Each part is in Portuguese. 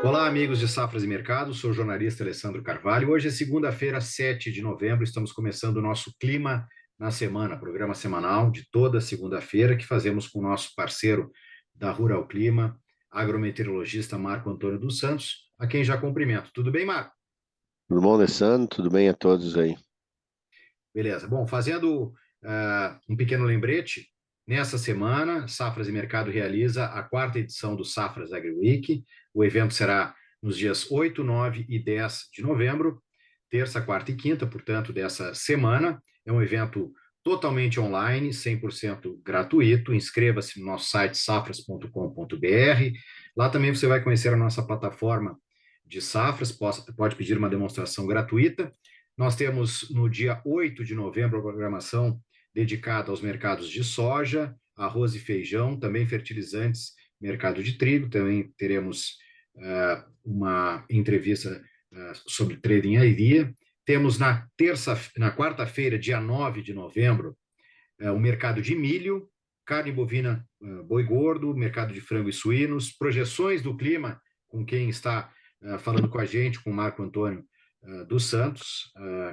Olá, amigos de Safras e Mercado, sou o jornalista Alessandro Carvalho. Hoje é segunda-feira, 7 de novembro, estamos começando o nosso Clima na Semana, programa semanal de toda segunda-feira que fazemos com o nosso parceiro da Rural Clima, agrometeorologista Marco Antônio dos Santos, a quem já cumprimento. Tudo bem, Marco? Tudo bom, Alessandro? Tudo bem a todos aí? Beleza. Bom, fazendo um pequeno lembrete, nessa semana, Safras e Mercado realiza a quarta edição do Safras Agri Week. O evento será nos dias 8, 9 e 10 de novembro, terça, quarta e quinta, portanto, dessa semana. É um evento totalmente online, 100% gratuito. Inscreva-se no nosso site safras.com.br. Lá também você vai conhecer a nossa plataforma de safras, pode pedir uma demonstração gratuita. Nós temos no dia 8 de novembro a programação dedicada aos mercados de soja, arroz e feijão, também fertilizantes, mercado de trigo. Também teremos uma entrevista sobre trading idea. Temos na quarta-feira, dia 9 de novembro, o mercado de milho, carne bovina, boi gordo, mercado de frango e suínos, projeções do clima, com quem está falando com a gente, com o Marco Antônio dos Santos,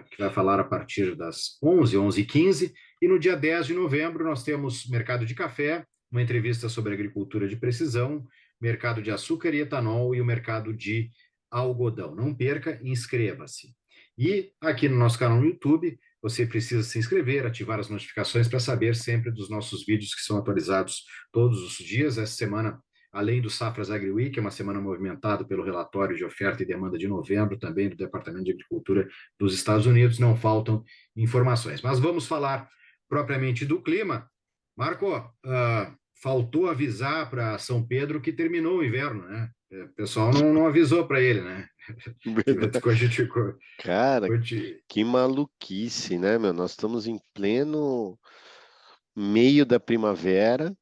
que vai falar a partir das 11, 11h15. E no dia 10 de novembro nós temos mercado de café, uma entrevista sobre agricultura de precisão, mercado de açúcar e etanol e o mercado de algodão. Não perca, inscreva-se. E aqui no nosso canal no YouTube, você precisa se inscrever, ativar as notificações para saber sempre dos nossos vídeos que são atualizados todos os dias. Essa semana, além do Safras Agri Week, é uma semana movimentada pelo relatório de oferta e demanda de novembro, também do Departamento de Agricultura dos Estados Unidos, não faltam informações. Mas vamos falar propriamente do clima. Marco, faltou avisar para São Pedro que terminou o inverno, né? O pessoal não avisou para ele, né? Verdade. A gente Cara, que maluquice, né, meu? Nós estamos em pleno meio da primavera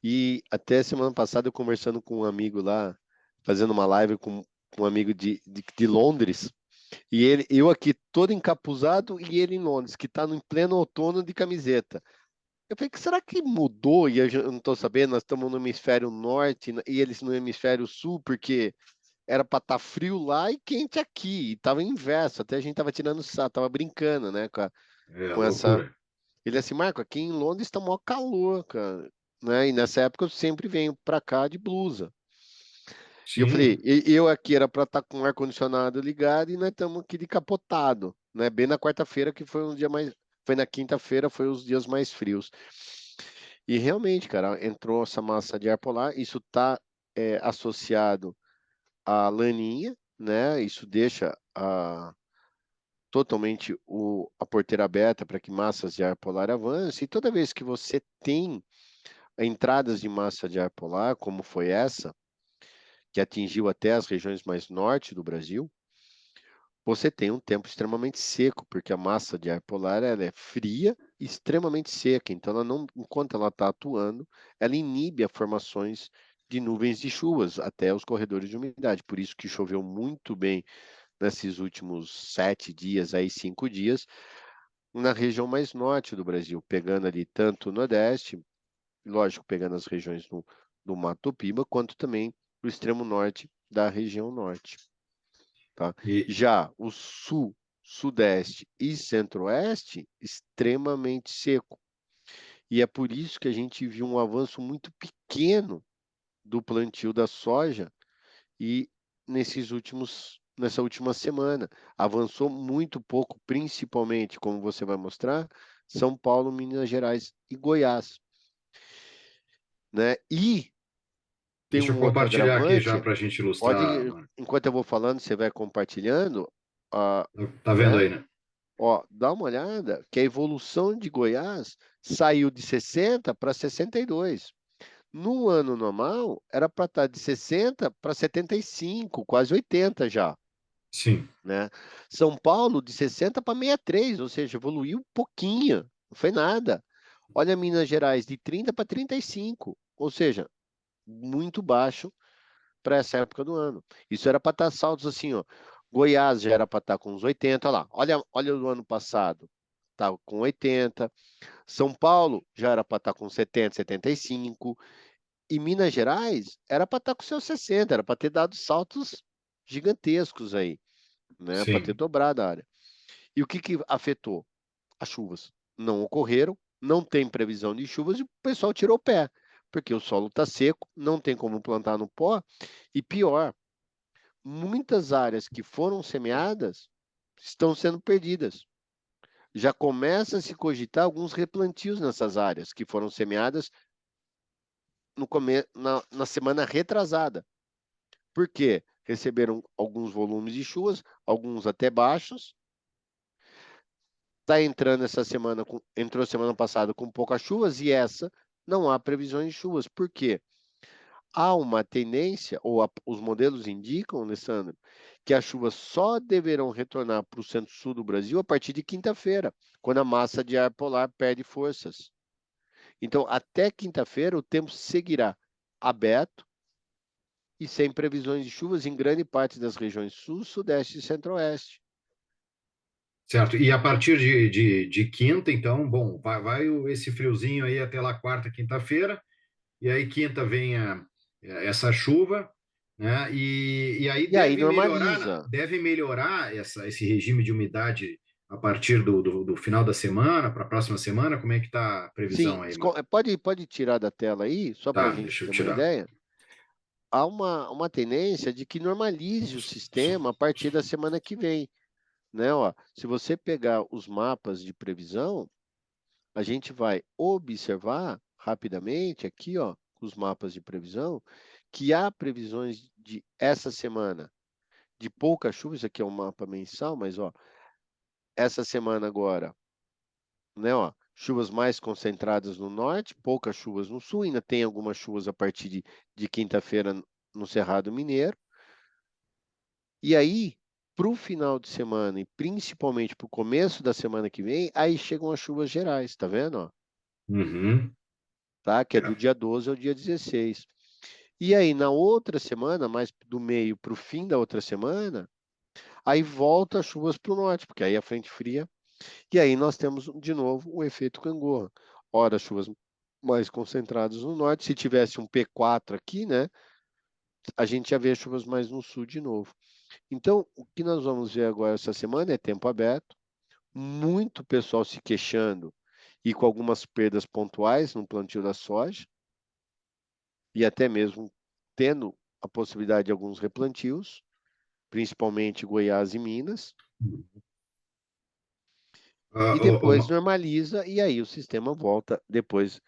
e até semana passada eu conversando com um amigo lá, fazendo uma live com um amigo de Londres, e eu aqui todo encapuzado e ele em Londres, que está no pleno outono de camiseta. Eu falei, será que mudou e eu não estou sabendo? Nós estamos no hemisfério norte e eles no hemisfério sul, porque era para estar frio lá e quente aqui, e tava inverso, até a gente tava tirando sarro, tava brincando, né, com essa... loucura. Ele assim, Marco, aqui em Londres tá maior calor, cara, né, e nessa época eu sempre venho pra cá de blusa. E eu falei, Sim. eu aqui era para estar com o ar-condicionado ligado e nós estamos aqui de capotado, né, bem na quarta-feira, que foi um dia mais... Foi na quinta-feira, foi os dias mais frios. E realmente, cara, entrou essa massa de ar polar, isso tá associado à laninha, né? Isso deixa totalmente a porteira aberta para que massas de ar polar avancem. E toda vez que você tem entradas de massa de ar polar, como foi essa, que atingiu até as regiões mais norte do Brasil, você tem um tempo extremamente seco, porque a massa de ar polar ela é fria e extremamente seca. Então, ela não, enquanto ela está atuando, ela inibe as formações de nuvens de chuvas até os corredores de umidade. Por isso que choveu muito bem nesses últimos 7 dias, aí 5 dias, na região mais norte do Brasil, pegando ali tanto o Nordeste, lógico, pegando as regiões do Mato Piba, quanto também o extremo norte da região norte, tá? E Já o sul, sudeste e centro-oeste, extremamente seco. E é por isso que a gente viu um avanço muito pequeno do plantio da soja e nessa última semana. Avançou muito pouco, principalmente, como você vai mostrar, São Paulo, Minas Gerais e Goiás, né? E tem deixa eu um outro compartilhar aqui já agravante, para a gente pode, ilustrar, Marco. enquanto eu vou falando, você vai compartilhando, Tá vendo né? aí, né? Ó, dá uma olhada que a evolução de Goiás saiu de 60 para 62. No ano normal, era para estar de 60 para 75, quase 80 já. Sim. Né? São Paulo de 60 para 63, ou seja, evoluiu um pouquinho, não foi nada. Olha Minas Gerais de 30 para 35, ou seja, muito baixo para essa época do ano. Isso era para estar saltos assim, ó. Goiás já era para estar com uns 80, olha o ano passado, estava com 80. São Paulo já era para estar com 70, 75. E Minas Gerais era para estar com seus 60, era para ter dado saltos gigantescos aí, né? Para ter Sim. dobrado a área. E o que afetou? As chuvas não ocorreram, não tem previsão de chuvas e o pessoal tirou o pé, porque o solo está seco, não tem como plantar no pó, e pior, muitas áreas que foram semeadas estão sendo perdidas. Já começa a se cogitar alguns replantios nessas áreas que foram semeadas na semana retrasada. Por quê? Receberam alguns volumes de chuvas, alguns até baixos. Está entrando essa semana, entrou semana passada com poucas chuvas e essa não há previsões de chuvas. Por quê? Há uma tendência, ou os modelos indicam, Alessandro, que as chuvas só deverão retornar para o centro-sul do Brasil a partir de quinta-feira, quando a massa de ar polar perde forças. Então, até quinta-feira, o tempo seguirá aberto e sem previsões de chuvas em grande parte das regiões sul, sudeste e centro-oeste. Certo. E a partir de quinta, então, bom, vai esse friozinho aí até lá quarta, quinta-feira, e aí quinta vem essa chuva, né? E aí E aí normaliza. deve melhorar esse regime de umidade a partir do final da semana, para a próxima semana. Como é que está a Sim, previsão aí, pode tirar da tela aí, só para a Tá, gente deixa eu ter uma tirar. ideia. Há uma tendência de que normalize o sistema a partir da semana que vem, né? Ó, se você pegar os mapas de previsão, a gente vai observar rapidamente aqui, ó, os mapas de previsão, que há previsões de essa semana de pouca chuva, isso aqui é um mapa mensal, mas ó, essa semana agora, né, ó, chuvas mais concentradas no norte, poucas chuvas no sul, ainda tem algumas chuvas a partir de quinta-feira no Cerrado Mineiro. E aí, para o final de semana e principalmente para o começo da semana que vem, aí chegam as chuvas gerais, tá vendo? Ó? Uhum. Tá? Que é do É. dia 12 ao dia 16. E aí, na outra semana, mais do meio para o fim da outra semana, aí volta as chuvas para o norte, porque aí a frente fria. E aí nós temos de novo o efeito Gangorra. Ora, chuvas mais concentradas no norte. Se tivesse um P4 aqui, né, a gente já vê chuvas mais no sul de novo. Então, o que nós vamos ver agora essa semana é tempo aberto, muito pessoal se queixando e com algumas perdas pontuais no plantio da soja, e até mesmo tendo a possibilidade de alguns replantios, principalmente Goiás e Minas, Ah, e depois normaliza, e aí o sistema volta depois.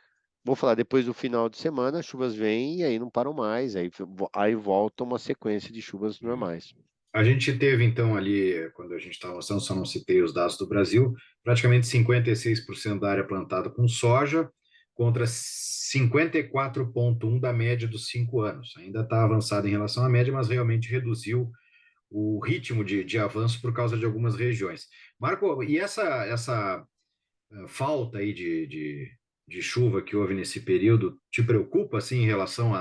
Vou falar, depois do final de semana, as chuvas vêm e aí não param mais, aí volta uma sequência de chuvas normais. a gente teve, então, ali, quando a gente estava mostrando, só não citei os dados do Brasil, praticamente 56% da área plantada com soja, contra 54,1% da média dos 5 anos. Ainda está avançado em relação à média, mas realmente reduziu o ritmo de avanço por causa de algumas regiões. Marco, e essa falta aí de chuva que houve nesse período te preocupa, assim, em relação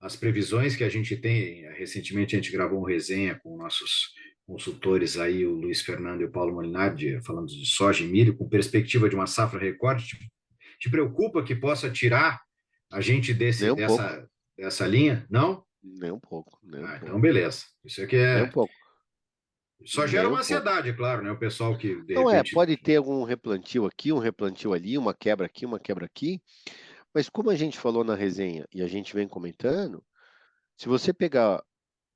às previsões que a gente tem? Recentemente a gente gravou uma resenha com nossos consultores aí, o Luiz Fernando e o Paulo Molinardi, falando de soja e milho, com perspectiva de uma safra recorde. Te preocupa que possa tirar a gente Nem um pouco, dessa linha? Não? nem um pouco, nem um Ah, então pouco, beleza. Isso aqui nem um é. pouco, Só gera nem um uma pouco. ansiedade, claro, né? O pessoal que de Não é, repente. pode ter algum replantio aqui, um replantio ali, uma quebra aqui, uma quebra aqui, mas como a gente falou na resenha e a gente vem comentando, se você pegar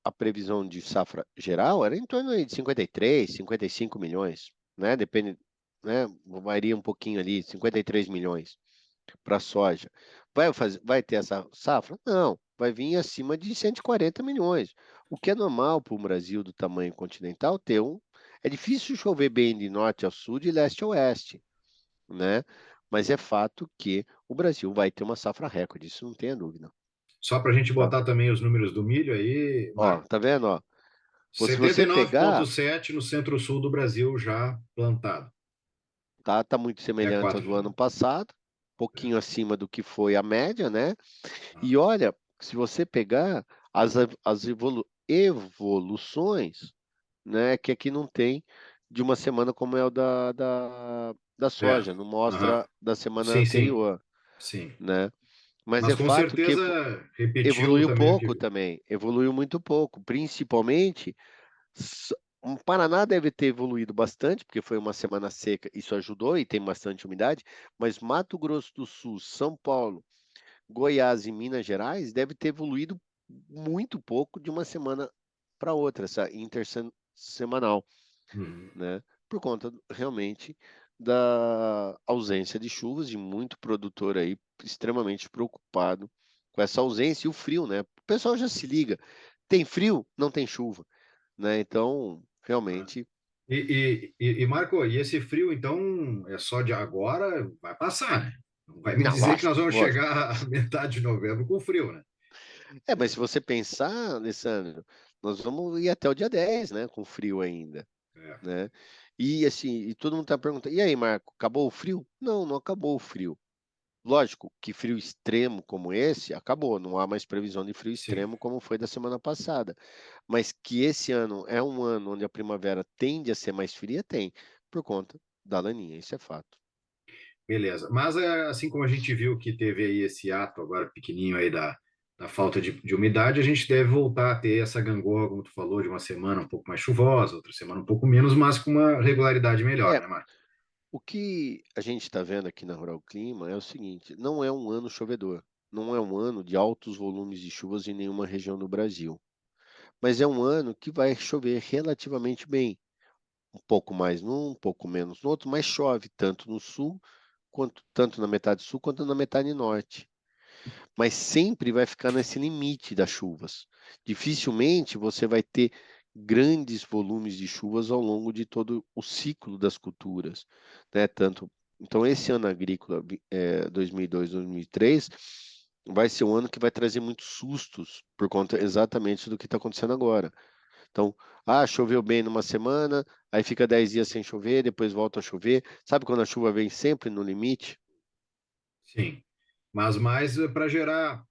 a previsão de safra geral, era em torno aí de 53, 55 milhões, né? Depende, né? Varia um pouquinho ali, 53 milhões para soja. Vai ter essa safra? Não, vai vir acima de 140 milhões. O que é normal para um Brasil do tamanho continental ter um. É difícil chover bem de norte a sul, de leste a oeste, né? Mas é fato que o Brasil vai ter uma safra recorde, isso não tenha dúvida. Só para a gente Tá? botar também os números do milho aí, Ó, Marco. tá vendo? Ó, se setenta e você nove pegar, vírgula sete no centro-sul do Brasil já plantado. tá muito Até semelhante ao 4 do de ano novembro. passado, pouquinho acima do que foi a média, né? Ah, E olha, se você pegar as evoluções, né, que aqui não tem de uma semana como é o da é. soja, não mostra Aham. da semana Sim, sim, anterior, sim. né? Mas Mas é com fato que certeza repetiu evoluiu também o que. pouco também, evoluiu muito pouco, principalmente o Paraná deve ter evoluído bastante, porque foi uma semana seca, isso ajudou e tem bastante umidade, mas Mato Grosso do Sul, São Paulo, Goiás e Minas Gerais deve ter evoluído muito pouco de uma semana para outra, essa intersemanal, Uhum. né? Por conta realmente da ausência de chuvas, de muito produtor aí extremamente preocupado com essa ausência e o frio, né? O pessoal já se liga, tem frio, não tem chuva, né? Então, realmente, Marco, e esse frio, então, é só de agora, vai passar, né? Não vai me não, dizer que nós lógico, vamos lógico. chegar à metade de novembro com frio, né? Mas se você pensar, Alessandro, nós vamos ir até o dia 10, né? Com frio ainda, É, né? E assim, e todo mundo tá perguntando, e aí, Marco, acabou o frio? Não, não acabou o frio. Lógico que frio extremo como esse acabou, não há mais previsão de frio sim. extremo como foi da semana passada. Mas que esse ano é um ano onde a primavera tende a ser mais fria, tem, por conta da laninha, isso é fato. Beleza. Mas, assim como a gente viu que teve aí esse ato agora pequenininho aí da falta de umidade, a gente deve voltar a ter essa gangorra, como tu falou, de uma semana um pouco mais chuvosa, outra semana um pouco menos, mas com uma regularidade melhor, É, né, Marco? o que a gente está vendo aqui na Rural Clima é o seguinte: não é um ano chovedor, não é um ano de altos volumes de chuvas em nenhuma região do Brasil, mas é um ano que vai chover relativamente bem, um pouco mais num, um pouco menos no outro, mas chove tanto no sul quanto tanto na metade sul quanto na metade norte. Mas sempre vai ficar nesse limite das chuvas. Dificilmente você vai ter grandes volumes de chuvas ao longo de todo o ciclo das culturas, né? Tanto, então esse ano agrícola 2002, 2003 vai ser um ano que vai trazer muitos sustos por conta exatamente do que está acontecendo agora. Então, choveu bem numa semana, aí fica 10 dias sem chover, depois volta a chover. Sabe quando a chuva vem sempre no limite? Sim. Mas mais para gerar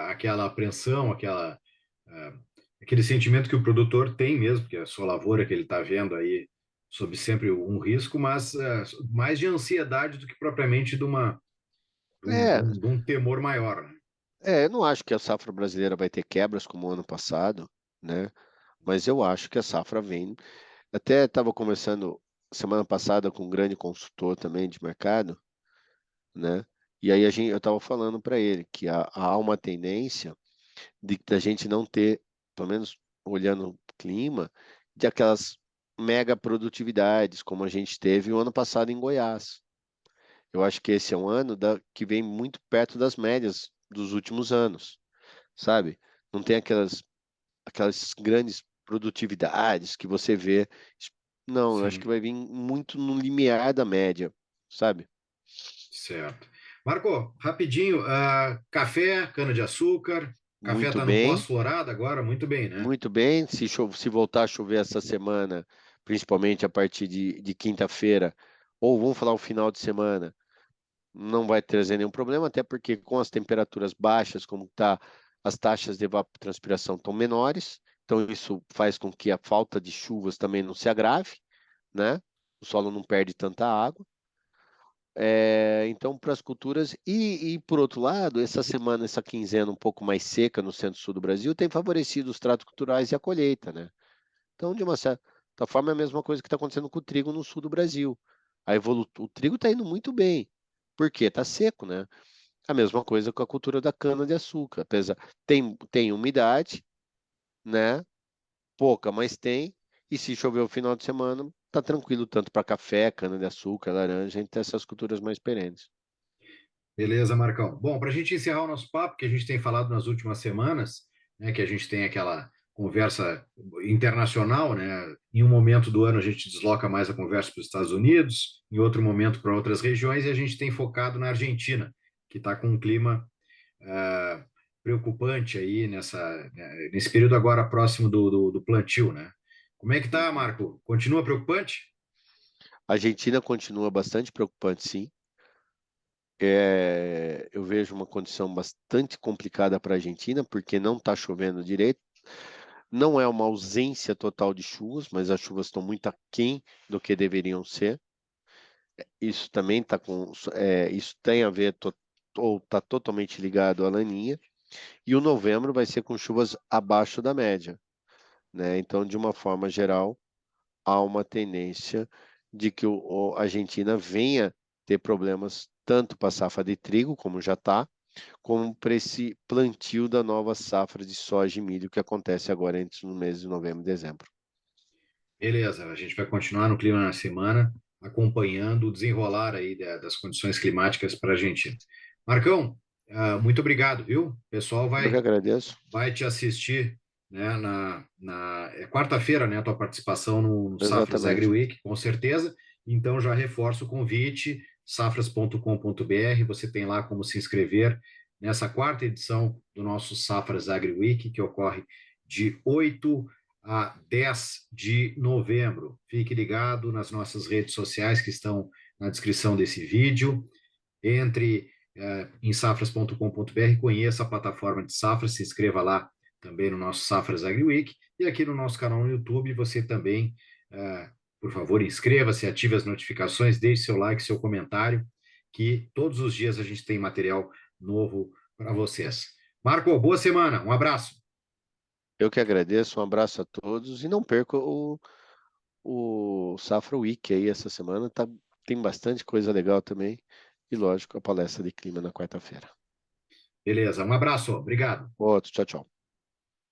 aquela apreensão, ah, aquele sentimento que o produtor tem mesmo, que é a sua lavoura que ele está vendo aí, sob sempre um risco, mas mais de ansiedade do que propriamente É, de um temor maior, né? eu não acho que a safra brasileira vai ter quebras como o ano passado, né? Mas eu acho que a safra vem. Até estava conversando semana passada com um grande consultor também de mercado, né? E aí eu estava falando para ele que há uma tendência de da gente não ter, pelo menos olhando o clima, de aquelas mega produtividades como a gente teve o ano passado em Goiás. Eu acho que esse é um ano que vem muito perto das médias dos últimos anos, sabe? Não tem aquelas grandes produtividades que você vê. Não, eu acho que Sim, vai vir muito no limiar da média, sabe? certo. Marco, rapidinho, café, cana-de-açúcar, café Muito está no bem, pós-florada agora, muito bem, né? muito bem. Se voltar a chover essa semana, principalmente a partir de quinta-feira, ou vamos falar o final de semana, não vai trazer nenhum problema, até porque com as temperaturas baixas, como está, as taxas de evapotranspiração estão menores, então isso faz com que a falta de chuvas também não se agrave, né? O solo não perde tanta água. Então, para as culturas, e por outro lado, essa semana, essa quinzena um pouco mais seca no centro-sul do Brasil, tem favorecido os tratos culturais e a colheita, né? Então, de uma certa forma, é a mesma coisa que está acontecendo com o trigo no sul do Brasil. O trigo está indo muito bem. Por quê? Está seco, né? A mesma coisa com a cultura da cana-de-açúcar. Apesar, tem umidade, né? Pouca, mas tem. E se chover o final de semana, tá tranquilo tanto para café, cana-de-açúcar, laranja, entre essas culturas mais perenes. Beleza, Marcão. Bom, para a gente encerrar o nosso papo, que a gente tem falado nas últimas semanas, né, que a gente tem aquela conversa internacional, né? Em um momento do ano a gente desloca mais a conversa para os Estados Unidos, em outro momento para outras regiões, e a gente tem focado na Argentina, que está com um clima ah, preocupante aí nesse período agora próximo do plantio, né? Como é que tá, Uhum. Marco? Continua preocupante? A Argentina continua bastante preocupante, sim. Eu vejo uma condição bastante complicada para a Argentina, porque não está chovendo direito. Não é uma ausência total de chuvas, mas as chuvas estão muito aquém do que deveriam ser. Isso também está isso tem a ver ou está totalmente ligado à laninha, e o novembro vai ser com chuvas abaixo da média, né? Então, de uma forma geral, há uma tendência de que a Argentina venha ter problemas tanto para a safra de trigo, como já está, como para esse plantio da nova safra de soja e milho que acontece agora entre os meses de novembro e dezembro. Beleza, a gente vai continuar no Clima na Semana, acompanhando o desenrolar aí das condições climáticas para a Argentina. Marcão, muito obrigado, viu? O pessoal Eu que agradeço. vai te assistir, né, é quarta-feira, né, a tua participação no Safras Agri Exatamente. Week, com certeza. Então já reforço o convite, safras.com.br, você tem lá como se inscrever nessa quarta edição do nosso Safras Agri Week, que ocorre de 8 a 10 de novembro. Fique ligado nas nossas redes sociais que estão na descrição desse vídeo. Entre em safras.com.br, conheça a plataforma de Safras, se inscreva lá também no nosso Safras Agri Week e aqui no nosso canal no YouTube você também, por favor, inscreva-se, ative as notificações, deixe seu like, seu comentário, que todos os dias a gente tem material novo para vocês. Marco, boa semana, um abraço. Eu que agradeço, um abraço a todos e não perca o Safra Week aí essa semana, tá, tem bastante coisa legal também e lógico a palestra de clima na quarta-feira. Beleza, um abraço, obrigado. Outro, tchau, tchau.